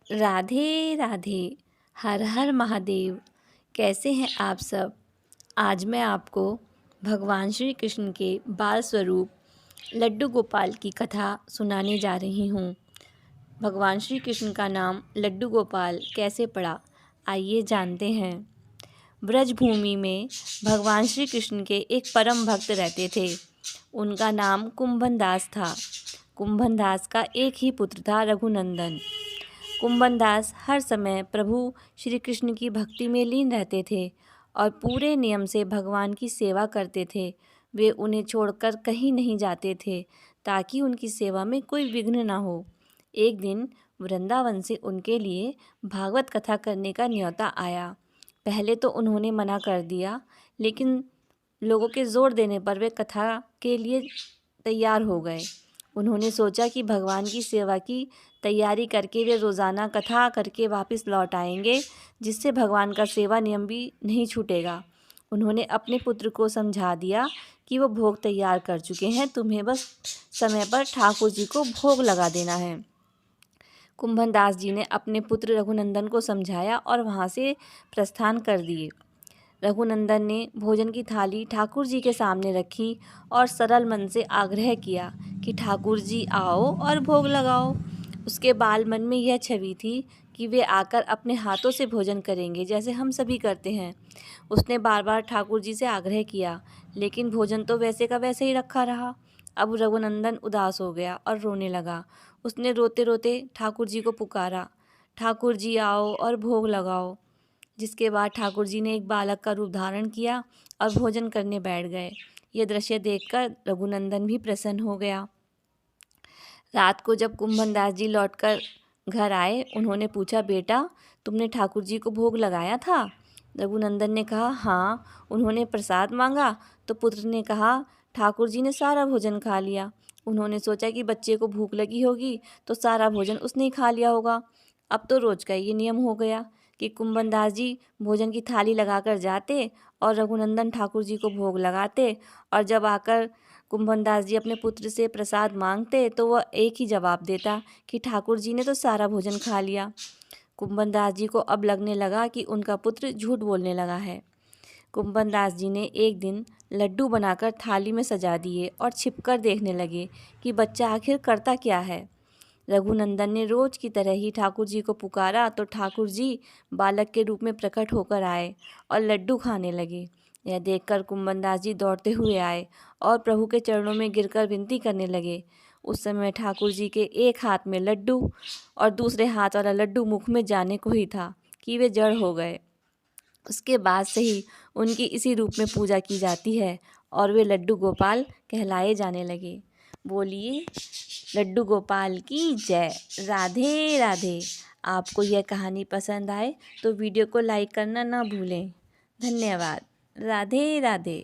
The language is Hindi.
राधे राधे। हर हर महादेव। कैसे हैं आप सब। आज मैं आपको भगवान श्री कृष्ण के बाल स्वरूप लड्डू गोपाल की कथा सुनाने जा रही हूँ। भगवान श्री कृष्ण का नाम लड्डू गोपाल कैसे पड़ा, आइए जानते हैं। ब्रज भूमि में भगवान श्री कृष्ण के एक परम भक्त रहते थे। उनका नाम कुंभन दास था। कुंभन दास का एक ही पुत्र था, रघुनंदन। कुंभन दास हर समय प्रभु श्री कृष्ण की भक्ति में लीन रहते थे और पूरे नियम से भगवान की सेवा करते थे। वे उन्हें छोड़कर कहीं नहीं जाते थे ताकि उनकी सेवा में कोई विघ्न ना हो। एक दिन वृंदावन से उनके लिए भागवत कथा करने का न्योता आया। पहले तो उन्होंने मना कर दिया, लेकिन लोगों के जोर देने पर वे कथा के लिए तैयार हो गए। उन्होंने सोचा कि भगवान की सेवा की तैयारी करके वे रोज़ाना कथा करके वापस लौट आएंगे, जिससे भगवान का सेवा नियम भी नहीं छूटेगा। उन्होंने अपने पुत्र को समझा दिया कि वो भोग तैयार कर चुके हैं, तुम्हें बस समय पर ठाकुर जी को भोग लगा देना है। कुंभन दास जी ने अपने पुत्र रघुनंदन को समझाया और वहाँ से प्रस्थान कर दिए। रघुनंदन ने भोजन की थाली ठाकुर जी के सामने रखी और सरल मन से आग्रह किया कि ठाकुर जी आओ और भोग लगाओ। उसके बाल मन में यह छवि थी कि वे आकर अपने हाथों से भोजन करेंगे, जैसे हम सभी करते हैं। उसने बार बार ठाकुर जी से आग्रह किया, लेकिन भोजन तो वैसे का वैसे ही रखा रहा। अब रघुनंदन उदास हो गया और रोने लगा। उसने रोते रोते ठाकुर जी को पुकारा, ठाकुर जी आओ और भोग लगाओ। जिसके बाद ठाकुर जी ने एक बालक का रूप धारण किया और भोजन करने बैठ गए। यह दृश्य देखकर रघुनंदन भी प्रसन्न हो गया। रात को जब कुंभन दास जी लौटकर घर आए, उन्होंने पूछा, बेटा तुमने ठाकुर जी को भोग लगाया था। रघुनंदन ने कहा, हाँ। उन्होंने प्रसाद मांगा तो पुत्र ने कहा, ठाकुर जी ने सारा भोजन खा लिया। उन्होंने सोचा कि बच्चे को भूख लगी होगी तो सारा भोजन उसने ही खा लिया होगा। अब तो रोज का ये नियम हो गया कि कुंभन दास जी भोजन की थाली लगाकर जाते और रघुनंदन ठाकुर जी को भोग लगाते, और जब आकर कुंभन दास जी अपने पुत्र से प्रसाद मांगते तो वह एक ही जवाब देता कि ठाकुर जी ने तो सारा भोजन खा लिया। कुंभन दास जी को अब लगने लगा कि उनका पुत्र झूठ बोलने लगा है। कुंभन दास जी ने एक दिन लड्डू बनाकर थाली में सजा दिए और छिपकर देखने लगे कि बच्चा आखिर करता क्या है। रघुनंदन ने रोज की तरह ही ठाकुर जी को पुकारा तो ठाकुर जी बालक के रूप में प्रकट होकर आए और लड्डू खाने लगे। यह देखकर कुंभन दास जी दौड़ते हुए आए और प्रभु के चरणों में गिरकर विनती करने लगे। उस समय ठाकुर जी के एक हाथ में लड्डू और दूसरे हाथ वाला लड्डू मुख में जाने को ही था कि वे जड़ हो गए। उसके बाद से ही उनकी इसी रूप में पूजा की जाती है और वे लड्डू गोपाल कहलाए जाने लगे। बोलिए लड्डू गोपाल की जय। राधे राधे। आपको यह कहानी पसंद आए तो वीडियो को लाइक करना ना भूलें। धन्यवाद। राधे राधे।